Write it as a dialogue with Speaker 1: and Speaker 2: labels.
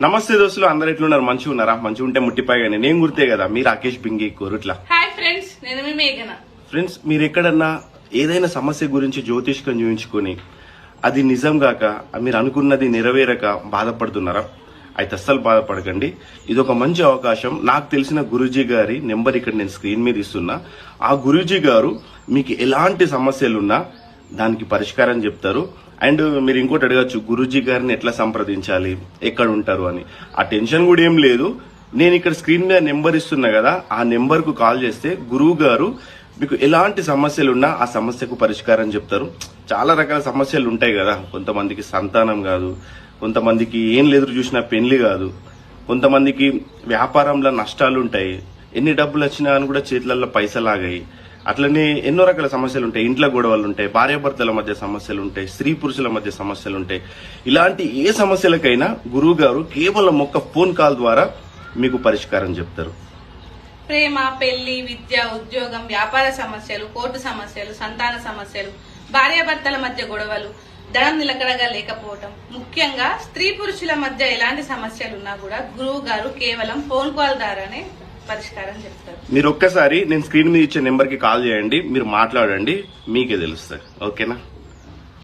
Speaker 1: నమస్తే దోస్తులు, అందరు ఎట్లున్నారు? మంచిగా ఉన్నారా? మంచిగా ఉంటే ముట్టిపాయగానే నేను గుర్తే కదా, మీ రాకేష్ బింగి కోరుట్లా.
Speaker 2: హాయ్ ఫ్రెండ్స్, నేను మీ మేఘన.
Speaker 1: ఫ్రెండ్స్, మీరు ఎక్కడన్నా ఏదైనా సమస్య గురించి జ్యోతిష్కం చూపించుకొని అది నిజం గాక మీరు అనుకున్నది నెరవేరక బాధపడుతున్నారా? అయితే అస్సలు బాధపడకండి. ఇది ఒక మంచి అవకాశం. నాకు తెలిసిన గురూజీ గారి నెంబర్ ఇక్కడ నేను స్క్రీన్ మీద ఇస్తున్నా. ఆ గురూజీ గారు మీకు ఎలాంటి సమస్యలున్నా దానికి పరిష్కారం చెప్తారు. అండ్ మీరు ఇంకోటి అడగచ్చు, గురూజీ గారిని ఎట్లా సంప్రదించాలి, ఎక్కడ ఉంటారు అని. ఆ టెన్షన్ కూడా ఏం లేదు. నేను ఇక్కడ స్క్రీన్ మీద నెంబర్ ఇస్తున్నా కదా, ఆ నెంబర్ కు కాల్ చేస్తే గురువు గారు మీకు ఎలాంటి సమస్యలున్నా ఆ సమస్యకు పరిష్కారం చెప్తారు. చాలా రకాల సమస్యలు ఉంటాయి కదా. కొంతమందికి సంతానం కాదు, కొంతమందికి ఏం లేదు చూసినా పెళ్లి కాదు, కొంతమందికి వ్యాపారంలో నష్టాలు ఉంటాయి, ఎన్ని డబ్బులు వచ్చినా అని కూడా చేతులలో పైసలు ఆగాయి. అట్లనే ఎన్నో రకాల సమస్యలు ఉంటాయి. ఇంట్లో గొడవలు ఉంటాయి, భార్యాభర్తల మధ్య సమస్యలు ఉంటాయి, స్త్రీ పురుషుల మధ్య సమస్యలు ఉంటాయి. ఇలాంటి ఏ సమస్యలకైనా గురువు గారు కేవలం ఒక్క ఫోన్ కాల్ ద్వారా మీకు పరిష్కారం చెప్తారు.
Speaker 2: ప్రేమ, పెళ్లి, విద్య, ఉద్యోగం, వ్యాపార సమస్యలు, కోర్టు సమస్యలు, సంతాన సమస్యలు, భార్యాభర్తల మధ్య గొడవలు, ధనం నిలకడగా లేకపోవటం, ముఖ్యంగా స్త్రీ పురుషుల మధ్య ఎలాంటి సమస్యలున్నా కూడా గురువు గారు కేవలం ఫోన్ కాల్ ద్వారానే పరిష్కారం చెప్తారు.
Speaker 1: మీరు ఒక్కసారి నేను స్క్రీన్ మీద ఇచ్చే నెంబర్ కి కాల్ చేయండి, మీరు మాట్లాడండి, మీకే తెలుస్తుంది. ఓకేనా?